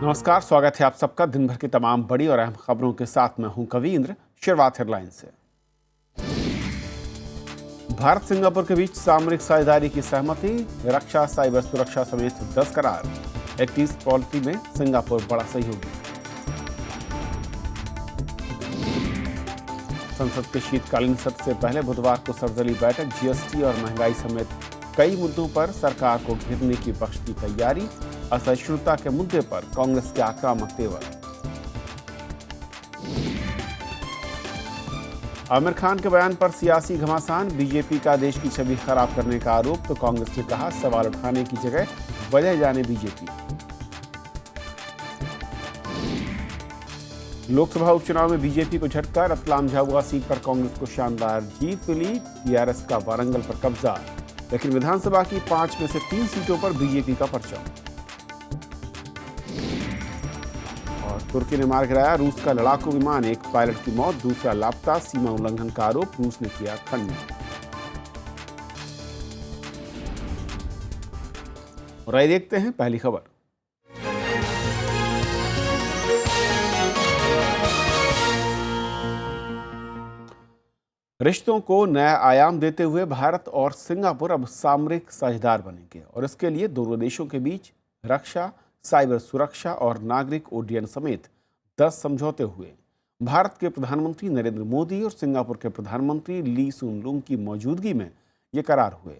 नमस्कार, स्वागत है आप सबका दिन भर की तमाम बड़ी और अहम खबरों के साथ। मैं हूं कवींद्र। शुरुआत हेडलाइन से। भारत सिंगापुर के बीच सामरिक साझेदारी की सहमति, रक्षा साइबर सुरक्षा समेत 10 करार। एक्टिस पॉलिटी में सिंगापुर बड़ा सहयोगी। संसद के शीतकालीन सत्र से पहले बुधवार को सर्वदलीय बैठक, जीएसटी और महंगाई समेत कई मुद्दों पर सरकार को घेरने की विपक्ष की तैयारी। असहिष्णुता के मुद्दे पर कांग्रेस के आक्रामक तेवर। आमिर खान के बयान पर सियासी घमासान, बीजेपी का देश की छवि खराब करने का आरोप, तो कांग्रेस ने कहा सवाल उठाने की जगह वजह जाने बीजेपी। लोकसभा उपचुनाव में बीजेपी को झटका, रतलाम झाबुआ सीट पर कांग्रेस को शानदार जीत मिली। टीआरएस का वारंगल पर कब्जा, लेकिन विधानसभा की 5 में से 3 सीटों पर बीजेपी का परचम। और तुर्की ने मार गिराया रूस का लड़ाकू विमान, एक पायलट की मौत, दूसरा लापता। सीमा उल्लंघन का आरोप, रूस ने किया खंडन। और आइए देखते हैं पहली खबर। रिश्तों को नया आयाम देते हुए भारत और सिंगापुर अब सामरिक साझेदार बनेंगे और इसके लिए दोनों देशों के बीच रक्षा, साइबर सुरक्षा और नागरिक उड्डयन समेत 10 समझौते हुए। भारत के प्रधानमंत्री नरेंद्र मोदी और सिंगापुर के प्रधानमंत्री ली सुन लुंग की मौजूदगी में ये करार हुए।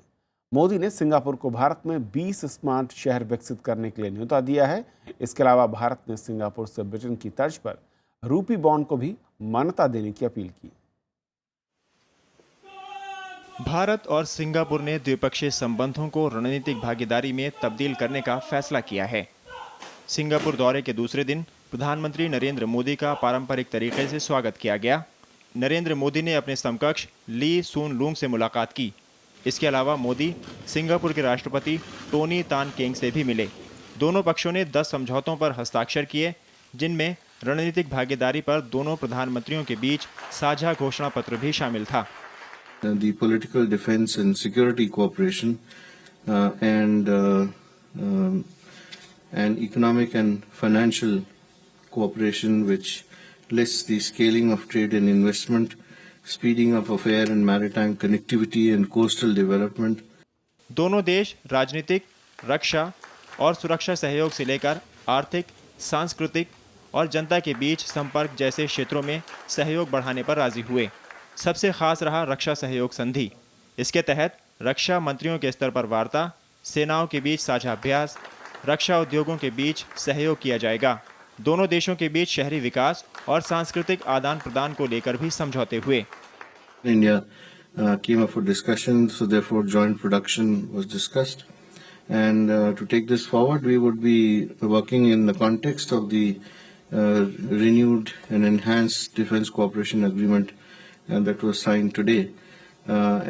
मोदी ने सिंगापुर को भारत में 20 स्मार्ट शहर विकसित करने के लिए न्योता दिया है। इसके अलावा भारत ने सिंगापुर से ब्रिटेन की तर्ज पर रूपी बॉन्ड को भी मान्यता देने की अपील की। भारत और सिंगापुर ने द्विपक्षीय संबंधों को रणनीतिक भागीदारी में तब्दील करने का फैसला किया है। सिंगापुर दौरे के दूसरे दिन प्रधानमंत्री नरेंद्र मोदी का पारंपरिक तरीके से स्वागत किया गया। नरेंद्र मोदी ने अपने समकक्ष ली सुन लुंग से मुलाकात की। इसके अलावा मोदी सिंगापुर के राष्ट्रपति टोनी तान केंग से भी मिले। दोनों पक्षों ने 10 समझौतों पर हस्ताक्षर किए, जिनमें रणनीतिक भागीदारी पर दोनों प्रधानमंत्रियों के बीच साझा घोषणा पत्र भी शामिल था। The political defense and security cooperation and economic and financial cooperation, which lists the scaling of trade and investment, speeding up of air and maritime connectivity and coastal development. दोनों देश राजनीतिक, रक्षा और सुरक्षा सहयोग से लेकर आर्थिक, सांस्कृतिक और जनता के बीच संपर्क जैसे क्षेत्रों में सहयोग बढ़ाने पर राजी हुए। सबसे खास रहा रक्षा सहयोग संधि। इसके तहत रक्षा मंत्रियों के स्तर पर वार्ता, सेनाओं के बीच साझा अभ्यास, रक्षा उद्योगों के बीच सहयोग किया जाएगा। दोनों देशों के बीच शहरी विकास और सांस्कृतिक आदान प्रदान को लेकर भी समझौते हुए। India came up for discussion, so therefore joint production was discussed. And to take this forward, we would be working in the context of the renewed and enhanced defense cooperation agreement that was signed today,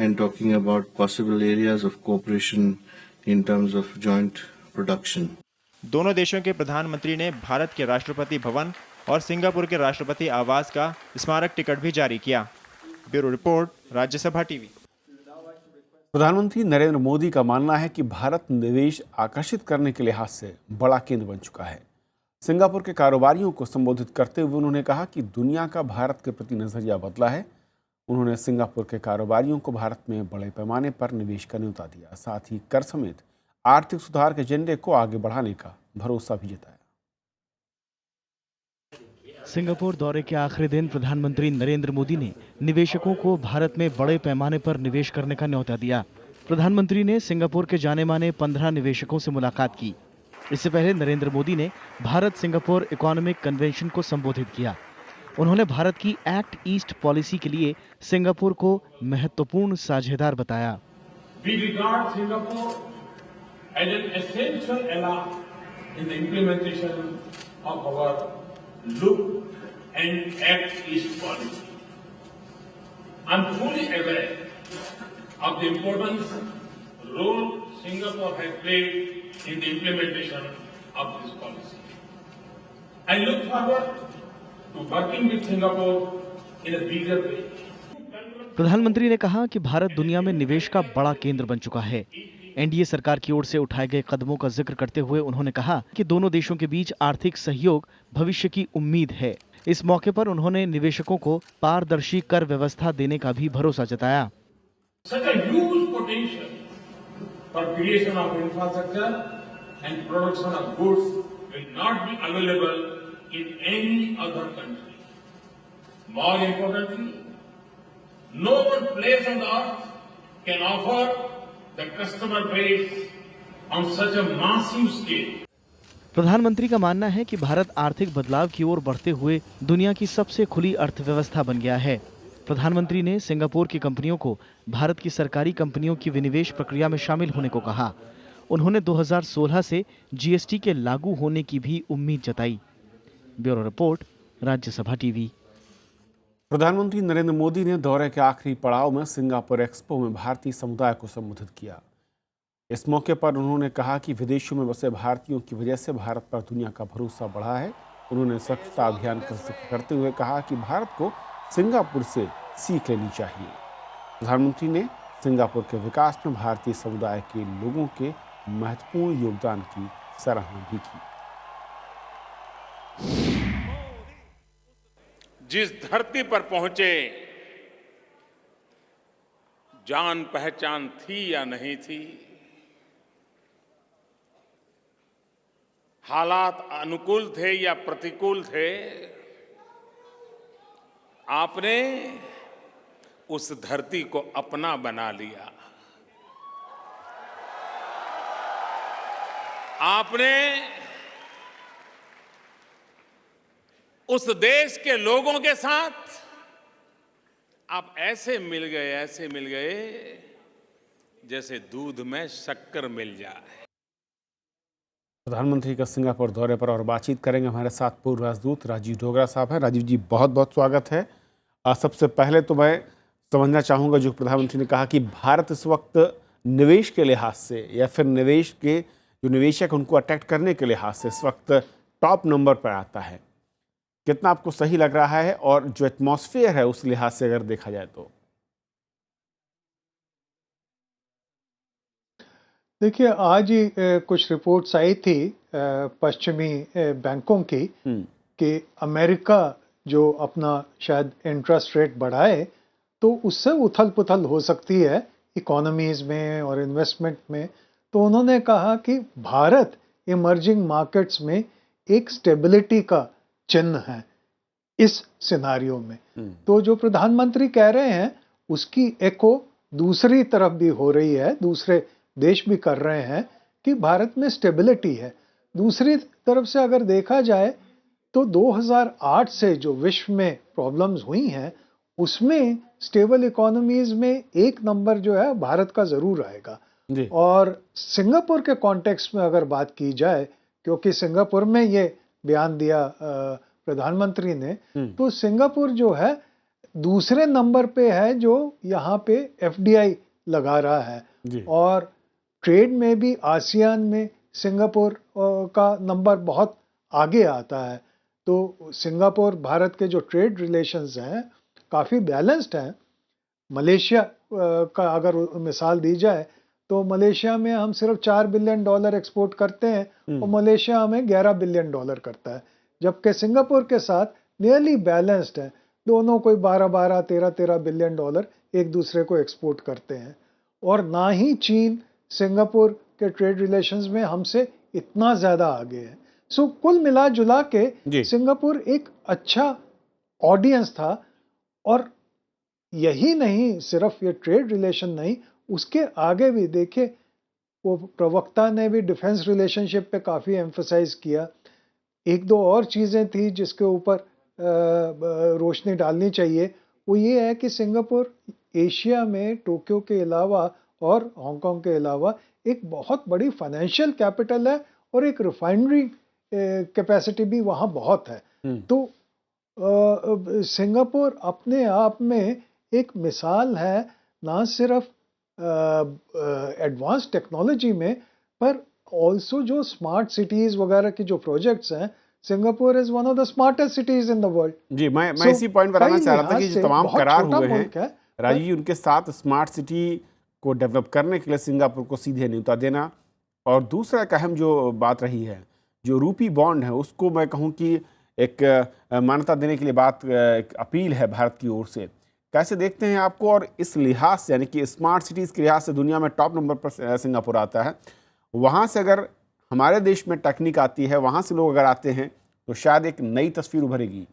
and talking about possible areas of cooperation in terms of joint production. दोनों देशों के प्रधानमंत्री ने भारत के राष्ट्रपति भवन और Singapore के राष्ट्रपति आवास का स्मारक टिकट भी जारी किया। Bureau report, Rajya Sabha TV. प्रधानमंत्री नरेंद्र मोदी का मानना है कि भारत निवेश आकर्षित करने के लिहाज से बड़ा केंद्र बन चुका है। सिंगापुर के कारोबारियों को संबोधित करते हुए उन्होंने कहा कि दुनिया का भारत के प्रति नजरिया बदला है। उन्होंने सिंगापुर के कारोबारियों को भारत में बड़े पैमाने पर निवेश का न्योता दिया, साथ ही कर समेत आर्थिक सुधार के एजेंडे को आगे बढ़ाने का भरोसा भी जताया। सिंगापुर दौरे के आखिरी दिन प्रधानमंत्री नरेंद्र मोदी ने निवेशकों को भारत में बड़े पैमाने पर निवेश करने का न्योता दिया। प्रधानमंत्री ने सिंगापुर के जाने माने 15 निवेशकों से मुलाकात की। इससे पहले नरेंद्र मोदी ने भारत सिंगापुर इकोनॉमिक कन्वेंशन को संबोधित किया। उन्होंने भारत की एक्ट ईस्ट पॉलिसी के लिए सिंगापुर को महत्वपूर्ण साझेदार बताया। We regard Singapore as an essential ally in the implementation of our Look and Act East policy. I'm fully aware of the important role Singapore has played in the implementation of this policy. I look forward to working with Singapore in a bigger way. प्रधानमंत्री ने कहा कि भारत दुनिया में निवेश का बड़ा केंद्र बन चुका है। एनडीए सरकार की ओर से उठाए गए कदमों का जिक्र करते हुए उन्होंने कहा कि दोनों देशों के बीच आर्थिक सहयोग भविष्य की उम्मीद है। इस मौके पर उन्होंने निवेशकों को पारदर्शी कर व्यवस्था देने का भी भरोसा जताया। Such a huge potential for creation of infrastructure and production of goods will not be available in any other country. More importantly, no one place on earth can offer the customer base on such a massive scale. प्रधानमंत्री का मानना है कि भारत आर्थिक बदलाव की ओर बढ़ते हुए दुनिया की सबसे खुली अर्थव्यवस्था बन गया है। प्रधानमंत्री ने सिंगापुर की कंपनियों को भारत की सरकारी कंपनियों की विनिवेश प्रक्रिया में शामिल होने को कहा। उन्होंने 2016 से जीएसटी के लागू होने की भी उम्मीद जताई। Bureau report, Rajya Sabha TV. प्रधानमंत्री नरेंद्र मोदी ने दौरे के आखिरी पड़ाव में सिंगापुर एक्सपो में भारतीय समुदाय को संबोधित किया। इस मौके पर उन्होंने कहा कि विदेशों में बसे भारतीयों की वजह से भारत पर दुनिया का भरोसा बढ़ा है। उन्होंने स्वच्छता अभियान का जिक्र करते हुए कहा कि भारत को सिंगापुर से सीख लेनी चाहिए। प्रधानमंत्री ने सिंगापुर के विकास में भारतीय समुदाय के लोगों के महत्वपूर्ण योगदान की सराहना भी की। जिस धरती पर पहुंचे, जान पहचान थी या नहीं थी, हालात अनुकूल थे या प्रतिकूल थे, आपने उस धरती को अपना बना लिया। आपने उस देश के लोगों के साथ आप ऐसे मिल गए जैसे दूध में शक्कर मिल जाए। प्रधानमंत्री का सिंगापुर दौरे पर और बातचीत करेंगे हमारे साथ पूर्व राजदूत राजीव डोगरा साहब हैं। राजीव जी, बहुत बहुत स्वागत है। सबसे पहले तो मैं समझना चाहूँगा, जो प्रधानमंत्री ने कहा कि भारत इस वक्त निवेश के लिहाज से या फिर निवेश के जो निवेशक उनको अट्रैक्ट करने के लिहाज से इस वक्त टॉप नंबर पर आता है, कितना आपको सही लग रहा है? और जो एटमॉस्फेयर है उस लिहाज से अगर देखा जाए तो देखिए, आज ही कुछ रिपोर्ट्स आई थी पश्चिमी बैंकों की कि अमेरिका जो अपना शायद इंटरेस्ट रेट बढ़ाए तो उससे उथल पुथल हो सकती है इकोनॉमीज में और इन्वेस्टमेंट में। तो उन्होंने कहा कि भारत इमर्जिंग मार्केट्स में एक स्टेबिलिटी का चिन्ह है इस सिनारियो में। तो जो प्रधानमंत्री कह रहे हैं उसकी एको दूसरी तरफ भी हो रही है, दूसरे देश भी कर रहे हैं कि भारत में स्टेबिलिटी है। दूसरी तरफ से अगर देखा जाए तो 2008 से जो विश्व में प्रॉब्लम्स हुई हैं उसमें स्टेबल इकोनॉमीज में एक नंबर जो है भारत का जरूर आएगा। और सिंगापुर के कॉन्टेक्स्ट में अगर बात की जाए, क्योंकि सिंगापुर में ये बयान दिया प्रधानमंत्री ने, तो सिंगापुर जो है दूसरे नंबर पे है जो यहाँ पे एफडीआई लगा रहा है। और ट्रेड में भी आसियान में सिंगापुर का नंबर बहुत आगे आता है। तो सिंगापुर भारत के जो ट्रेड रिलेशंस हैं काफ़ी बैलेंस्ड हैं। मलेशिया का अगर मिसाल दी जाए तो मलेशिया में हम सिर्फ $4 बिलियन एक्सपोर्ट करते हैं और मलेशिया हमें $11 बिलियन करता है, जबकि सिंगापुर के साथ नियरली बैलेंस्ड है। दोनों कोई 12-12, 13-13 बिलियन एक दूसरे को एक्सपोर्ट करते हैं। और ना ही चीन सिंगापुर के ट्रेड रिलेशंस में हमसे इतना ज़्यादा आगे है। सो कुल मिला जुला के सिंगापुर एक अच्छा ऑडियंस था। और यही नहीं, सिर्फ ये ट्रेड रिलेशन नहीं, उसके आगे भी देखिए, वो प्रवक्ता ने भी डिफेंस रिलेशनशिप पे काफ़ी एम्फसाइज किया। एक दो और चीज़ें थी जिसके ऊपर रोशनी डालनी चाहिए, वो ये है कि सिंगापुर एशिया में टोक्यो के अलावा और हांगकांग के अलावा एक बहुत बड़ी फाइनेंशियल कैपिटल है और एक रिफाइनरी कैपेसिटी भी वहाँ बहुत है। तो सिंगापुर अपने आप में एक मिसाल है, ना सिर्फ एडवांस टेक्नोलॉजी में पर ऑल्सो जो स्मार्ट सिटीज़ वगैरह की जो प्रोजेक्ट्स हैं। Singapore is one of the smartest cities in the world. जी, मैं इसी पॉइंट पर आना चाह रहा था कि जो तमाम करार हुए हैं राजीव जी, उनके साथ स्मार्ट सिटी को डेवलप करने के लिए सिंगापुर को सीधे न्योता देना। और दूसरा एक अहम जो बात रही है, जो रूपी बॉन्ड है उसको मैं कहूँ कि एक मान्यता देने के लिए बात, एक अपील है भारत की ओर से। कैसे देखते हैं आपको? और इस लिहाज से यानी कि स्मार्ट सिटीज़ के लिहाज से दुनिया में टॉप नंबर पर सिंगापुर आता है। वहाँ से अगर हमारे देश में टेक्निक आती है, वहाँ से लोग अगर आते हैं तो शायद एक नई तस्वीर उभरेगी।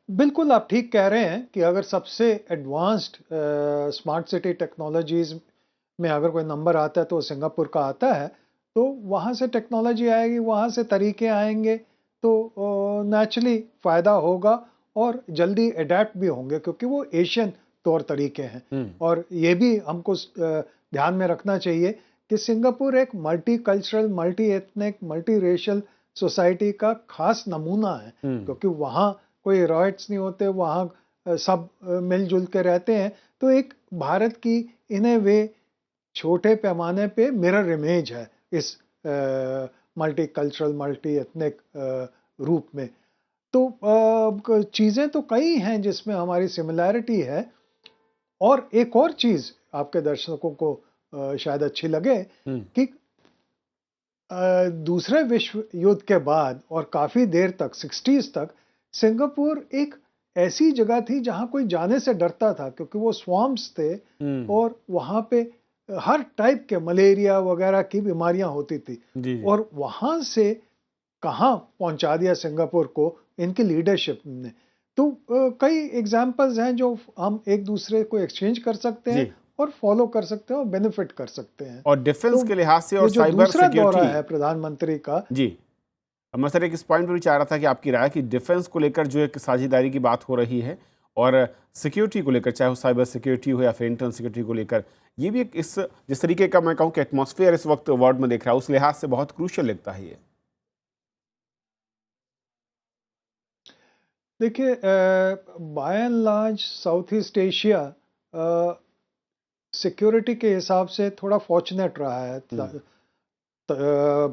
बिल्कुल आप ठीक कह रहे हैं कि अगर सबसे एडवांस्ड स्मार्ट सिटी टेक्नोलॉजीज में अगर कोई नंबर आता है तो सिंगापुर का आता है, तो वहाँ से टेक्नोलॉजी आएगी, वहाँ से तरीके आएंगे, तो नेचुरली फ़ायदा होगा और जल्दी अडेप्ट भी होंगे, क्योंकि वो एशियन तौर तरीके हैं। और ये भी हमको ध्यान में रखना चाहिए कि सिंगापुर एक multi cultural, multi ethnic, multi racial society का खास नमूना है, क्योंकि वहाँ कोई रॉयट्स नहीं होते, वहाँ सब मिलजुल के रहते हैं। तो एक भारत की इन ए वे छोटे पैमाने पे मिरर इमेज है इस मल्टी कल्चरल, मल्टी एथनिक रूप में। तो चीज़ें तो कई हैं जिसमें हमारी सिमिलैरिटी है। और एक और चीज़ आपके दर्शकों को शायद अच्छी लगे कि दूसरे विश्व युद्ध के बाद और काफ़ी देर तक 60s तक सिंगापुर एक ऐसी जगह थी जहां कोई जाने से डरता था, क्योंकि वो स्वॉम्प्स थे और वहां पे हर टाइप के मलेरिया वगैरह की बीमारियां होती थी। और वहां से कहां पहुंचा दिया सिंगापुर को इनकी लीडरशिप ने। तो कई एग्जांपल्स हैं जो हम एक दूसरे को एक्सचेंज कर सकते हैं और फॉलो कर सकते हैं और बेनिफिट कर सकते हैं। और डिफेंस तो के लिहाज से और जो साइबर दूसरा दौरा सिक्योरिटी है प्रधानमंत्री का, जी, अब मैं सर एक इस पॉइंट पर भी चाह रहा था कि आपकी राय कि डिफेंस को लेकर जो एक साझेदारी की बात हो रही है और सिक्योरिटी को लेकर, चाहे वो साइबर सिक्योरिटी हो या फिर इंटरनल सिक्योरिटी को लेकर, ये भी एक इस जिस तरीके का मैं कहूँ कि एटमॉस्फेयर इस वक्त वर्ल्ड में देख रहा है, उस लिहाज से बहुत क्रूशियल लगता है ये। देखिए by and large South East Asia security के हिसाब से थोड़ा फॉर्चुनेट रहा है।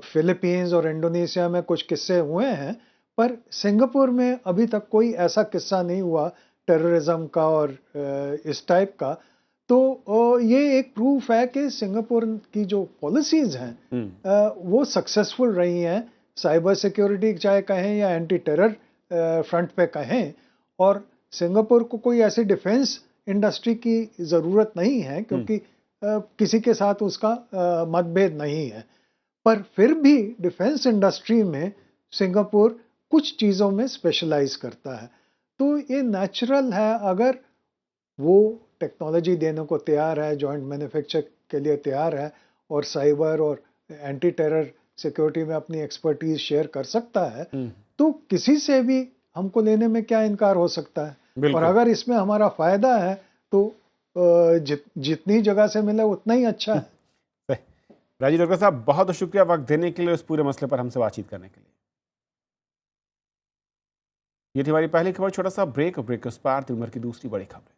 फिलीपींस और इंडोनेशिया में कुछ किस्से हुए हैं, पर सिंगापुर में अभी तक कोई ऐसा किस्सा नहीं हुआ टेररिज्म का और इस टाइप का। तो ये एक प्रूफ है कि सिंगापुर की जो पॉलिसीज हैं वो सक्सेसफुल रही हैं, साइबर सिक्योरिटी चाहे कहें या एंटी टेरर फ्रंट पे कहें। और सिंगापुर को कोई ऐसी डिफेंस इंडस्ट्री की ज़रूरत नहीं है, क्योंकि किसी के साथ उसका मतभेद नहीं है। पर फिर भी डिफेंस इंडस्ट्री में सिंगापुर कुछ चीज़ों में स्पेशलाइज करता है। तो ये नेचुरल है, अगर वो टेक्नोलॉजी देने को तैयार है, जॉइंट मैन्युफैक्चर के लिए तैयार है और साइबर और एंटी टेरर सिक्योरिटी में अपनी एक्सपर्टीज शेयर कर सकता है, तो किसी से भी हमको लेने में क्या इनकार हो सकता है। और अगर इसमें हमारा फायदा है तो जितनी जगह से मिले उतना ही अच्छा है। राजीव डॉक्टर साहब, बहुत बहुत शुक्रिया वक्त देने के लिए, इस पूरे मसले पर हमसे बातचीत करने के लिए। ये थी हमारी पहली खबर। छोटा सा ब्रेक, और ब्रेक के उस पार दिन भर की दूसरी बड़ी खबरें।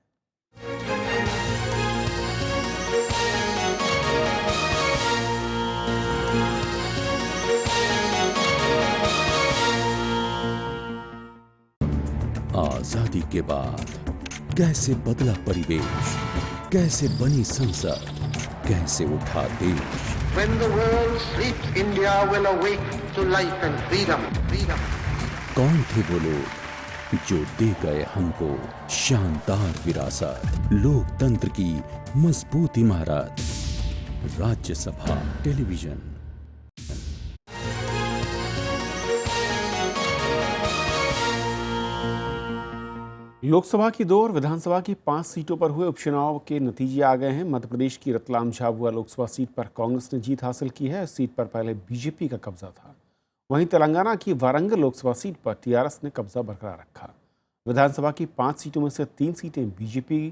आजादी के बाद कैसे बदला परिवेश, कैसे बनी संसद, कैसे उठा देश। When the world sleeps, India will awake to life and freedom. कौन थे वो लोग जो दे गए हमको शानदार विरासत, लोकतंत्र की मजबूत इमारत। राज्यसभा टेलीविजन। लोकसभा की 2 और विधानसभा की 5 सीटों पर हुए उपचुनाव के नतीजे आ गए हैं। मध्य प्रदेश की रतलाम झाबुआ लोकसभा सीट पर कांग्रेस ने जीत हासिल की है। इस सीट पर पहले बीजेपी का कब्जा था। वहीं तेलंगाना की वारंगल लोकसभा सीट पर टीआरएस ने कब्जा बरकरार रखा। विधानसभा की 5 सीटों में से 3 सीटें बीजेपी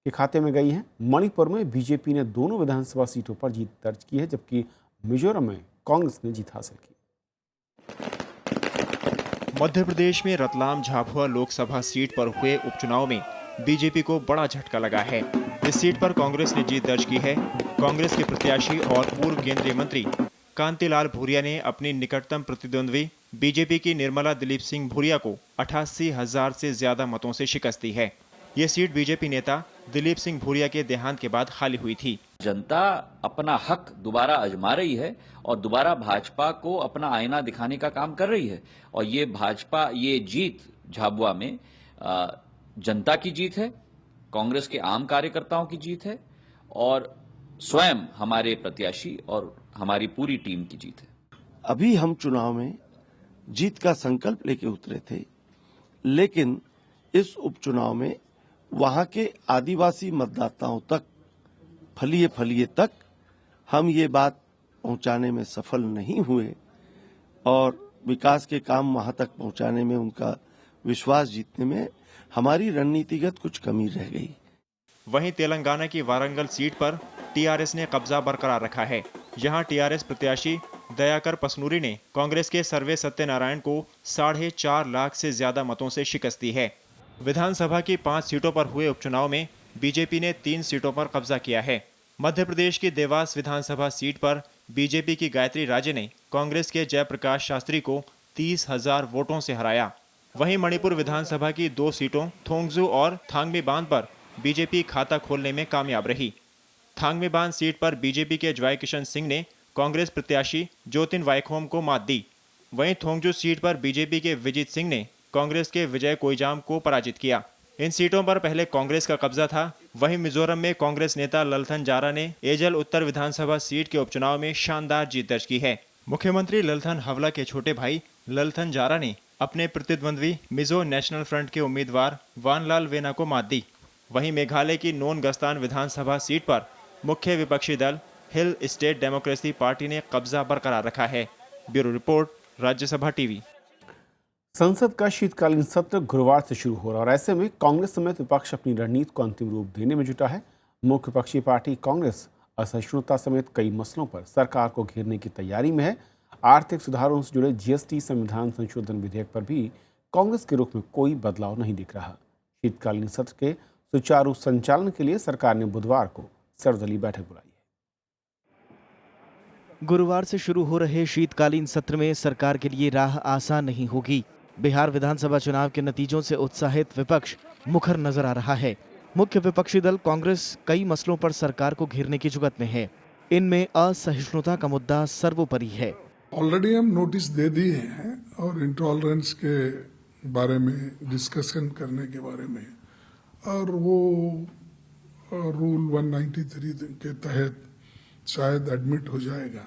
के खाते में गई हैं। मणिपुर में बीजेपी ने दोनों विधानसभा सीटों पर जीत दर्ज की है, जबकि मिजोरम में कांग्रेस ने जीत हासिल की। मध्य प्रदेश में रतलाम झाबुआ लोकसभा सीट पर हुए उपचुनाव में बीजेपी को बड़ा झटका लगा है। इस सीट पर कांग्रेस ने जीत दर्ज की है। कांग्रेस के प्रत्याशी और पूर्व केंद्रीय मंत्री कांतिलाल भूरिया ने अपनी निकटतम प्रतिद्वंद्वी बीजेपी की निर्मला दिलीप सिंह भूरिया को 88,000 से ज्यादा मतों से शिकस्त दी है। ये सीट बीजेपी नेता दिलीप सिंह भूरिया के देहांत के बाद खाली हुई थी। जनता अपना हक दोबारा आजमा रही है और दोबारा भाजपा को अपना आईना दिखाने का काम कर रही है। और ये भाजपा, ये जीत झाबुआ में जनता की जीत है, कांग्रेस के आम कार्यकर्ताओं की जीत है और स्वयं हमारे प्रत्याशी और हमारी पूरी टीम की जीत है। अभी हम चुनाव में जीत का संकल्प लेके उतरे थे, लेकिन इस उपचुनाव में वहां के आदिवासी मतदाताओं तक, फलिए फलिए तक हम ये बात पहुंचाने में सफल नहीं हुए और विकास के काम वहां तक पहुंचाने में, उनका विश्वास जीतने में हमारी रणनीतिगत कुछ कमी रह गई। वहीं तेलंगाना की वारंगल सीट पर टीआरएस ने कब्जा बरकरार रखा है। यहां टीआरएस प्रत्याशी दयाकर पसनूरी ने कांग्रेस के सर्वे सत्यनारायण को 4.5 लाख से ज्यादा मतों से शिकस्त दी है। विधानसभा की 5 सीटों पर हुए उपचुनाव में बीजेपी ने 3 सीटों पर कब्जा किया है। मध्य प्रदेश की देवास विधानसभा सीट पर बीजेपी की गायत्री राजे ने कांग्रेस के जयप्रकाश शास्त्री को 30,000 वोटों से हराया। वहीं मणिपुर विधानसभा की 2 सीटों थोंगजू और थांगमीबांध पर बीजेपी खाता खोलने में कामयाब रही। थांगमीबांध सीट पर बीजेपी के जॉय किशन सिंह ने कांग्रेस प्रत्याशी ज्योतिन वाइखोम को मात दी। वहीं थोंगजू सीट पर बीजेपी के विजित सिंह ने कांग्रेस के विजय कोईजाम को पराजित किया। इन सीटों पर पहले कांग्रेस का कब्जा था। वहीं मिजोरम में कांग्रेस नेता ललथन जारा ने एजल उत्तर विधानसभा सीट के उपचुनाव में शानदार जीत दर्ज की है। मुख्यमंत्री ललथन हवला के छोटे भाई ललथन जारा ने अपने प्रतिद्वंद्वी मिजो नेशनल फ्रंट के उम्मीदवार वानलाल वेना को मात दी। वहीं मेघालय की नोनगस्तान विधानसभा सीट पर मुख्य विपक्षी दल हिल स्टेट डेमोक्रेसी पार्टी ने कब्जा बरकरार रखा है। Bureau report, Rajya Sabha TV. संसद का शीतकालीन सत्र गुरुवार से शुरू हो रहा है और ऐसे में कांग्रेस समेत विपक्ष अपनी रणनीति को अंतिम रूप देने में जुटा है। मुख्य विपक्षी पार्टी कांग्रेस असहिष्णुता समेत कई मसलों पर सरकार को घेरने की तैयारी में है। आर्थिक सुधारों से जुड़े जीएसटी संविधान संशोधन विधेयक पर भी कांग्रेस के रुख में कोई बदलाव नहीं दिख रहा। शीतकालीन सत्र के सुचारू संचालन के लिए सरकार ने बुधवार को सर्वदलीय बैठक बुलाई है। गुरुवार से शुरू हो रहे शीतकालीन सत्र में सरकार के लिए राह आसान नहीं होगी। बिहार विधानसभा चुनाव के नतीजों से उत्साहित विपक्ष मुखर नजर आ रहा है। मुख्य विपक्षी दल कांग्रेस कई मसलों पर सरकार को घेरने की जुगत में है। इनमें असहिष्णुता का मुद्दा सर्वोपरि है। ऑलरेडी हम नोटिस दे दिए हैं और इंटॉलरेंस के बारे में डिस्कशन करने के बारे में, और वो रूल 193 के तहत शायद एडमिट हो जाएगा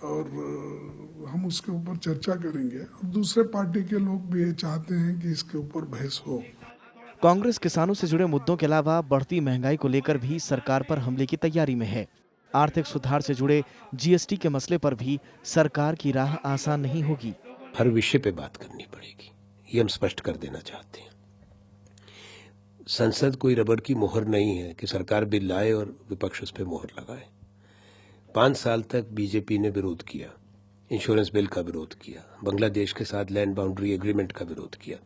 और हम उसके ऊपर चर्चा करेंगे। और दूसरे पार्टी के लोग भी ये चाहते हैं कि इसके ऊपर बहस हो। कांग्रेस किसानों से जुड़े मुद्दों के अलावा बढ़ती महंगाई को लेकर भी सरकार पर हमले की तैयारी में है। आर्थिक सुधार से जुड़े जीएसटी के मसले पर भी सरकार की राह आसान नहीं होगी। हर विषय पे बात करनी पड़ेगी, ये हम स्पष्ट कर देना चाहते हैं। संसद कोई रबड़ की मोहर नहीं है कि सरकार बिल लाए और विपक्ष उस पर मोहर लगाए। 5 साल तक बीजेपी ने विरोध किया, इंश्योरेंस बिल का विरोध किया, बांग्लादेश के साथ लैंड बाउंड्री एग्रीमेंट का विरोध किया।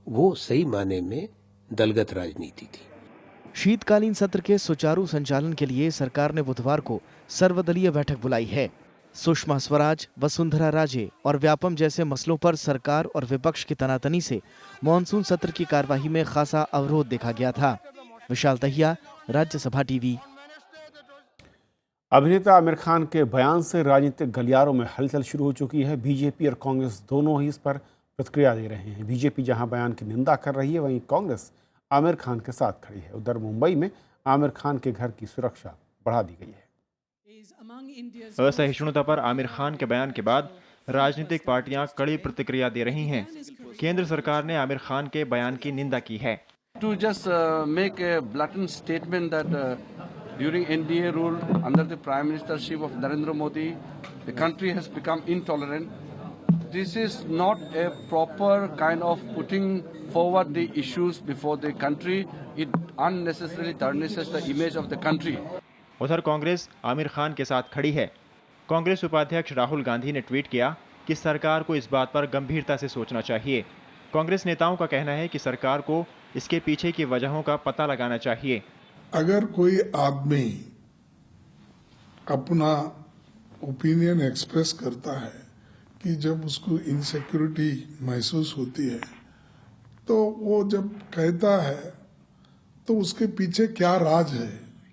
वो सही माने में दलगत राजनीति थी। शीतकालीन सत्र के सुचारू संचालन के लिए सरकार ने बुधवार को सर्वदलीय बैठक बुलाई है। सुषमा स्वराज, वसुंधरा राजे और व्यापम जैसे मसलों पर सरकार और विपक्ष की तनातनी से मॉनसून सत्र की कार्यवाही में खासा अवरोध देखा गया था। विशाल दहिया, राज्यसभा टीवी। अभिनेता आमिर खान के बयान से राजनीतिक गलियारों में हलचल शुरू हो चुकी है। बीजेपी और कांग्रेस दोनों ही इस पर प्रतिक्रिया दे रहे हैं। बीजेपी जहां बयान की निंदा कर रही है, वहीं कांग्रेस आमिर खान के साथ खड़ी है। उधर मुंबई में आमिर खान के घर की सुरक्षा बढ़ा दी गई है। असहिष्णुता पर आमिर खान के बयान के बाद राजनीतिक पार्टियां कड़ी प्रतिक्रिया दे रही हैं। केंद्र सरकार ने आमिर खान के बयान की निंदा की है। To just make a blatant statement that during NDA rule under the Prime Ministership of Narendra Modi, the country has become intolerant. This is not a proper kind of putting forward the issues before the country. It unnecessarily tarnishes the image of the country. उधर कांग्रेस आमिर खान के साथ खड़ी है। कांग्रेस उपाध्यक्ष राहुल गांधी ने tweet किया कि सरकार को इस बात पर गंभीरता से सोचना चाहिए। कांग्रेस नेताओं का कहना है कि सरकार को इसके पीछे की वजहों का पता लगाना चाहिए। अगर कोई आदमी अपना ओपिनियन एक्सप्रेस करता है कि जब उसको इनसिक्योरिटी महसूस होती है, तो वो जब कहता है तो उसके पीछे क्या राज है,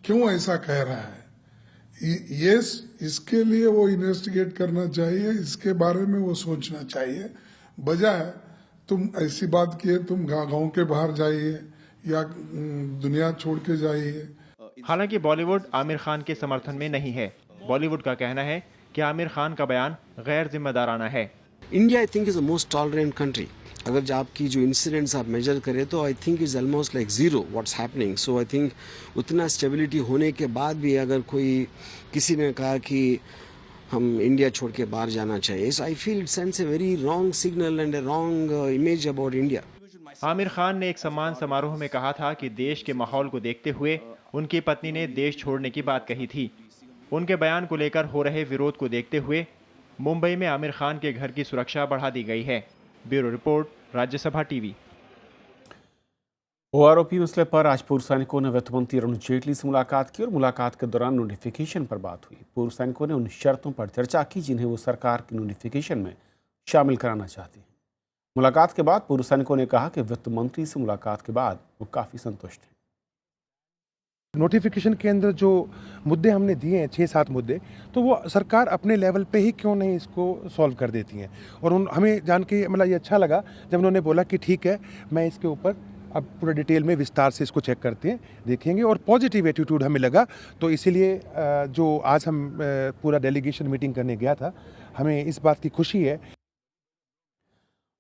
क्यों ऐसा कह रहा है, ये इसके लिए वो इन्वेस्टिगेट करना चाहिए, इसके बारे में वो सोचना चाहिए, बजाय तुम ऐसी बात किए तुम गांव के बाहर जाइए या दुनिया छोड़ के जाइए। हालांकि बॉलीवुड आमिर खान के समर्थन में नहीं है। बॉलीवुड का कहना है कि आमिर खान का बयान गैर जिम्मेदाराना है। India I think is the most tolerant country. अगर जो आपकी जो इंसिडेंट्स आप मेजर करें तो I think is almost like zero what's happening. So I think उतना स्टेबिलिटी होने के बाद भी अगर कोई किसी ने कहा कि हम इंडिया छोड़ के बाहर जाना चाहिए, so I feel it sends a very wrong signal and a wrong image about India. Aamir Khan ने एक सम्मान समारोह में कहा था कि देश के माहौल को देखते हुए उनकी पत्नी ने देश छोड़ने की बात कही थी। उनके बयान को लेकर हो रहे विरोध को देखते हुए मुंबई में आमिर खान के घर की सुरक्षा बढ़ा दी गई है। Bureau report, Rajya Sabha TV. OROP मसले पर आज पूर्व सैनिकों ने वित्त मंत्री अरुण जेटली से मुलाकात की और मुलाकात के दौरान नोटिफिकेशन पर बात हुई। पूर्व सैनिकों ने उन शर्तों पर चर्चा की जिन्हें वो सरकार की नोटिफिकेशन में शामिल कराना चाहते हैं। मुलाकात के बाद पूर्व सैनिकों ने कहा कि वित्त मंत्री से मुलाकात के बाद वो काफ़ी संतुष्ट हैं। नोटिफिकेशन के अंदर जो मुद्दे हमने दिए हैं 6-7 मुद्दे, तो वो सरकार अपने लेवल पे ही क्यों नहीं इसको सॉल्व कर देती हैं। और हमें जान के मतलब ये अच्छा लगा जब उन्होंने बोला कि ठीक है, मैं इसके ऊपर अब पूरा डिटेल में विस्तार से इसको चेक करते हैं, देखेंगे। और पॉजिटिव एटीट्यूड हमें लगा, तो इसीलिए जो आज हम पूरा डेलीगेशन मीटिंग करने गया था, हमें इस बात की खुशी है।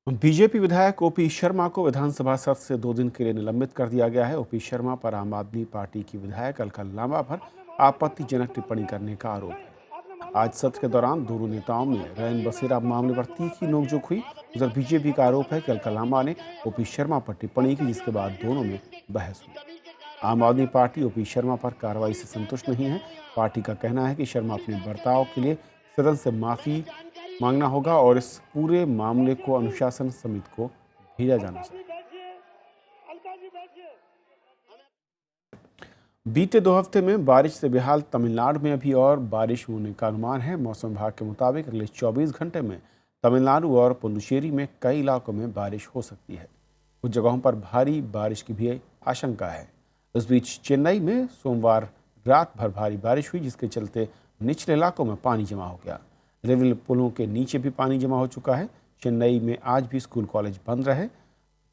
बीजेपी विधायक ओपी शर्मा को विधानसभा सत्र से 2 दिन के लिए निलंबित कर दिया गया है। ओपी शर्मा पर आम आदमी पार्टी की विधायक अलका लांबा पर आपत्तिजनक टिप्पणी करने का आरोप है। आज सत्र के दौरान दोनों नेताओं में रैन बसेरा मामले पर तीखी नोकझोंक हुई। उधर बीजेपी का आरोप है कि अलका लांबा ने ओपी शर्मा पर टिप्पणी की, जिसके बाद दोनों में बहस हुई। आम आदमी पार्टी ओपी शर्मा पर कार्रवाई से संतुष्ट नहीं है। पार्टी का कहना है कि शर्मा अपने बर्ताव के लिए सदन से माफी मांगना होगा और इस पूरे मामले को अनुशासन समिति को भेजा जाना चाहिए। बीते 2 हफ्ते में बारिश से बेहाल तमिलनाडु में अभी और बारिश होने का अनुमान है। मौसम विभाग के मुताबिक अगले 24 घंटे में तमिलनाडु और पुडुचेरी में कई इलाकों में बारिश हो सकती है। कुछ जगहों पर भारी बारिश की भी आशंका है। इस बीच चेन्नई में सोमवार रात भर भारी बारिश हुई, जिसके चलते निचले इलाकों में पानी जमा हो गया। रेल पुलों के नीचे भी पानी जमा हो चुका है। चेन्नई में आज भी स्कूल कॉलेज बंद रहे।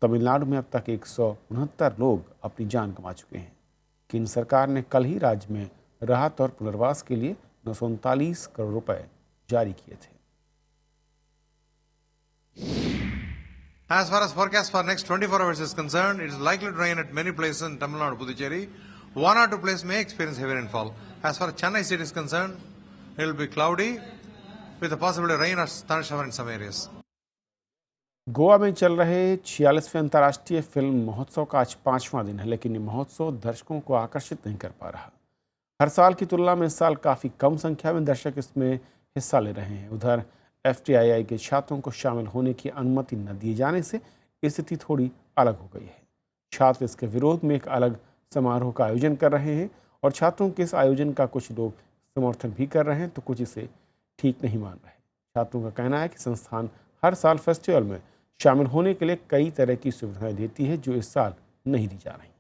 तमिलनाडु में अब तक 169 लोग अपनी जान गंवा चुके हैं। केंद्र सरकार ने कल ही राज्य में राहत और पुनर्वास के लिए 939 करोड़ रुपए जारी किए थे। As far as forecast for next 24 hours is concerned, it is likely to rain at many places in Tamil Nadu, Puducherry. 1 or 2 places may experience heavy rainfall. As far as Chennai city is concerned, it will be cloudy with a possibility of rain or thundershower in some areas. Goa में चल रहे 46वें अंतर्राष्ट्रीय film महोत्सव का आज 5वां दिन है, लेकिन ये महोत्सव दर्शकों को आकर्षित नहीं कर पा रहा। हर साल की तुलना में इस साल काफ़ी कम संख्या में दर्शक इसमें हिस्सा ले रहे हैं। उधर FTII के छात्रों को शामिल होने की अनुमति न दिए जाने से स्थिति थोड़ी अलग हो गई है। छात्र इसके विरोध में एक अलग समारोह का आयोजन कर रहे हैं और छात्रों के इस आयोजन का कुछ लोग समर्थन भी कर रहे हैं तो कुछ इसे ठीक नहीं मान रहे। छात्रों का कहना है कि संस्थान हर साल फेस्टिवल में शामिल होने के लिए कई तरह की सुविधाएं देती है जो इस साल नहीं दी जा रही।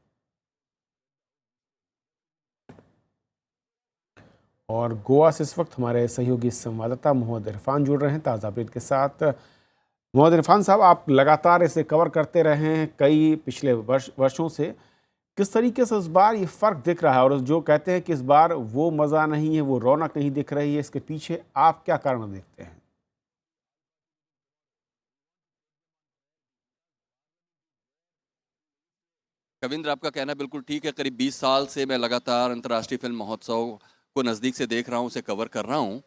और गोवा से इस वक्त हमारे सहयोगी संवाददाता मोहम्मद इरफान जुड़ रहे हैं ताज़ा अपडेट के साथ। मोहम्मद इरफान साहब, आप लगातार इसे कवर करते रहे हैं कई पिछले वर्षों से, किस तरीके से इस बार ये फ़र्क दिख रहा है? और जो कहते हैं कि इस बार वो मज़ा नहीं है, वो रौनक नहीं दिख रही है, इसके पीछे आप क्या कारण देखते हैं? कविंद्र, आपका कहना बिल्कुल ठीक है। करीब 20 साल से मैं लगातार अंतर्राष्ट्रीय फिल्म महोत्सव को नज़दीक से देख रहा हूँ, उसे कवर कर रहा हूँ।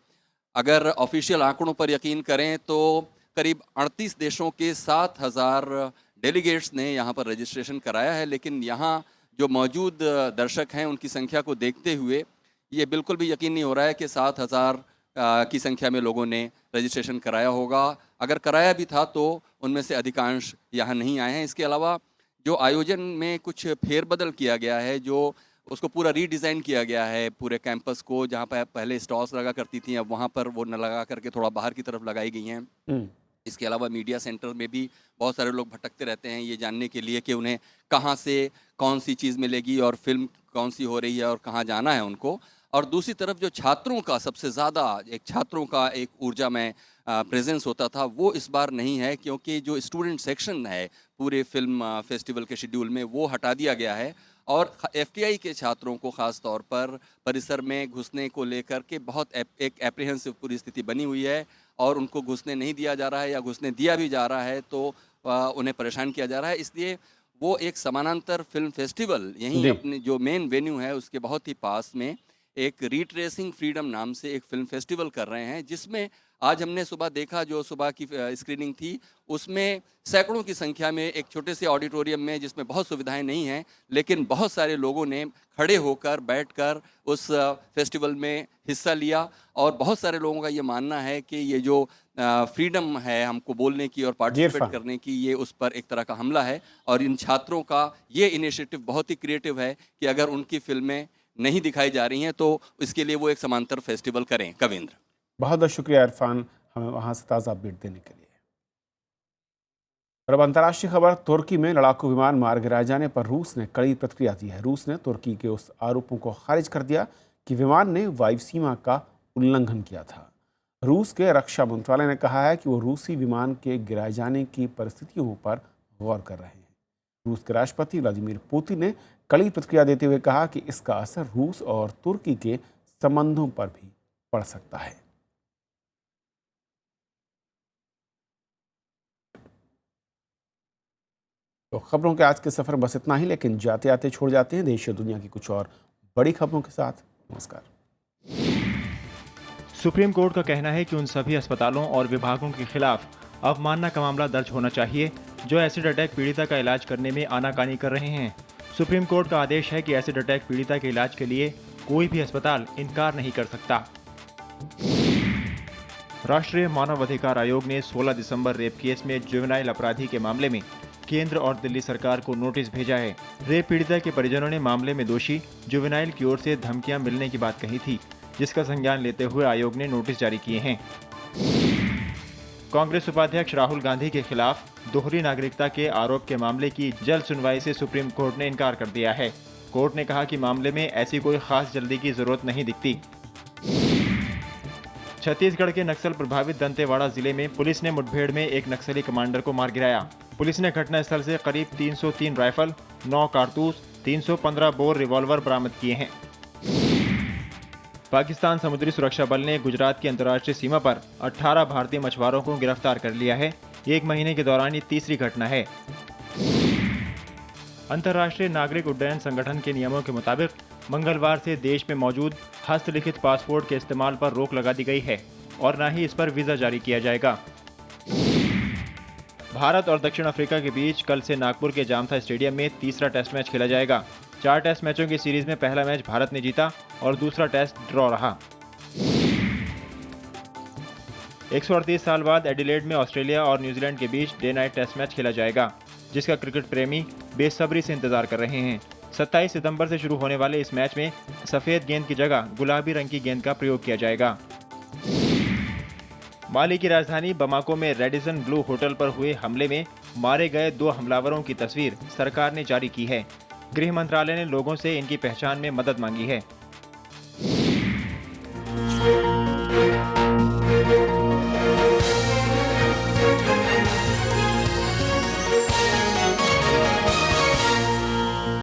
अगर ऑफिशियल आंकड़ों पर यकीन करें तो करीब 38 देशों के 7,000 डेलीगेट्स ने यहाँ पर रजिस्ट्रेशन कराया है, लेकिन यहाँ जो मौजूद दर्शक हैं उनकी संख्या को देखते हुए ये बिल्कुल भी यकीन नहीं हो रहा है कि 7,000 की संख्या में लोगों ने रजिस्ट्रेशन कराया होगा। अगर कराया भी था तो उनमें से अधिकांश यहाँ नहीं आए हैं। इसके अलावा जो आयोजन में कुछ फेरबदल किया गया है, जो उसको पूरा रीडिज़ाइन किया गया है पूरे कैंपस को, जहाँ पर पहले स्टॉल्स लगा करती थी अब वहाँ पर वो न लगा करके थोड़ा बाहर की तरफ लगाई गई हैं। इसके अलावा मीडिया सेंटर में भी बहुत सारे लोग भटकते रहते हैं ये जानने के लिए कि उन्हें कहाँ से कौन सी चीज़ मिलेगी और फिल्म कौन सी हो रही है और कहाँ जाना है उनको। और दूसरी तरफ जो छात्रों का सबसे ज़्यादा छात्रों का एक ऊर्जा में प्रेजेंस होता था वो इस बार नहीं है, क्योंकि जो स्टूडेंट सेक्शन है पूरे फिल्म फेस्टिवल के शेड्यूल में वो हटा दिया गया है और एफटीआई के छात्रों को ख़ास तौर पर परिसर में घुसने को लेकर के बहुत एक एप्रीहेंसिव पूरी स्थिति बनी हुई है और उनको घुसने नहीं दिया जा रहा है या घुसने दिया भी जा रहा है तो उन्हें परेशान किया जा रहा है। इसलिए वो एक समानांतर फिल्म फेस्टिवल यहीं अपने जो मेन वेन्यू है उसके बहुत ही पास में एक रिट्रेसिंग फ्रीडम नाम से एक फिल्म फेस्टिवल कर रहे हैं, जिसमें आज हमने सुबह देखा जो सुबह की स्क्रीनिंग थी उसमें सैकड़ों की संख्या में एक छोटे से ऑडिटोरियम में जिसमें बहुत सुविधाएं नहीं हैं लेकिन बहुत सारे लोगों ने खड़े होकर बैठकर उस फेस्टिवल में हिस्सा लिया। और बहुत सारे लोगों का ये मानना है कि ये जो फ्रीडम है हमको बोलने की और पार्टिसिपेट करने की, ये उस पर एक तरह का हमला है। और इन छात्रों का ये इनिशिएटिव बहुत ही क्रिएटिव है कि अगर उनकी फिल्में नहीं दिखाई जा रही हैं तो इसके लिए वो एक समांतर फेस्टिवल करें। कविंद्र, बहुत बहुत शुक्रिया इरफान हमें वहां से ताज़ा अपडेट देने के लिए। और अब अंतर्राष्ट्रीय खबर, तुर्की में लड़ाकू विमान मार गिराए जाने पर रूस ने कड़ी प्रतिक्रिया दी है। रूस ने तुर्की के उस आरोपों को खारिज कर दिया कि विमान ने वायु सीमा का उल्लंघन किया था। रूस के रक्षा मंत्रालय ने कहा है कि वो रूसी विमान के गिराए जाने की परिस्थितियों पर गौर कर रहे हैं। रूस के राष्ट्रपति व्लादिमीर पुतिन ने कड़ी प्रतिक्रिया देते हुए कहा कि इसका असर रूस और तुर्की के संबंधों पर भी पड़ सकता है। तो खबरों के आज के सफर बस इतना ही, लेकिन जाते आते छोड़ जाते हैं देश और दुनिया की कुछ और बड़ी खबरों के साथ। नमस्कार। सुप्रीम कोर्ट का कहना है कि उन सभी अस्पतालों और विभागों के खिलाफ अवमानना का मामला दर्ज होना चाहिए जो एसिड अटैक पीड़िता का इलाज करने में आनाकानी कर रहे हैं। सुप्रीम कोर्ट का आदेश है कि एसिड अटैक पीड़िता के इलाज के लिए कोई भी अस्पताल इनकार नहीं कर सकता। राष्ट्रीय मानव अधिकार आयोग ने 16 दिसंबर रेप केस में जुवेनाइल अपराधी के मामले में केंद्र और दिल्ली सरकार को नोटिस भेजा है। रेप पीड़िता के परिजनों ने मामले में दोषी जुवेनाइल की ओर से धमकियां मिलने की बात कही थी, जिसका संज्ञान लेते हुए आयोग ने नोटिस जारी किए हैं। कांग्रेस उपाध्यक्ष राहुल गांधी के खिलाफ दोहरी नागरिकता के आरोप के मामले की जल्द सुनवाई से सुप्रीम कोर्ट ने इनकार कर दिया है। कोर्ट ने कहा कि मामले में ऐसी कोई खास जल्दी की जरूरत नहीं दिखती। छत्तीसगढ़ के नक्सल प्रभावित दंतेवाड़ा जिले में पुलिस ने मुठभेड़ में एक नक्सली कमांडर को मार गिराया। पुलिस ने घटनास्थल से करीब 303 राइफल, 9 कारतूस, 315 बोर रिवॉल्वर बरामद किए हैं। पाकिस्तान समुद्री सुरक्षा बल ने गुजरात की अंतर्राष्ट्रीय सीमा पर 18 भारतीय मछुआरों को गिरफ्तार कर लिया है। एक महीने के दौरान ये तीसरी घटना है। अंतर्राष्ट्रीय नागरिक उड्डयन संगठन के नियमों के मुताबिक मंगलवार से देश में मौजूद हस्तलिखित पासपोर्ट के इस्तेमाल पर रोक लगा दी गई है और न ही इस पर वीजा जारी किया जाएगा। भारत और दक्षिण अफ्रीका के बीच कल से नागपुर के जामथा स्टेडियम में तीसरा टेस्ट मैच खेला जाएगा। 4 टेस्ट मैचों की सीरीज में पहला मैच भारत ने जीता और दूसरा टेस्ट ड्रॉ रहा। 138 साल बाद एडिलेड में ऑस्ट्रेलिया और न्यूजीलैंड के बीच डे नाइट टेस्ट मैच खेला जाएगा, जिसका क्रिकेट प्रेमी बेसब्री से इंतजार कर रहे हैं। 27 सितंबर से शुरू होने वाले इस मैच में सफेद गेंद की जगह गुलाबी रंग की गेंद का प्रयोग किया जाएगा। माली की राजधानी बमाको में रेडिसन ब्लू होटल पर हुए हमले में मारे गए 2 हमलावरों की तस्वीर सरकार ने जारी की है। गृह मंत्रालय ने लोगों से इनकी पहचान में मदद मांगी है।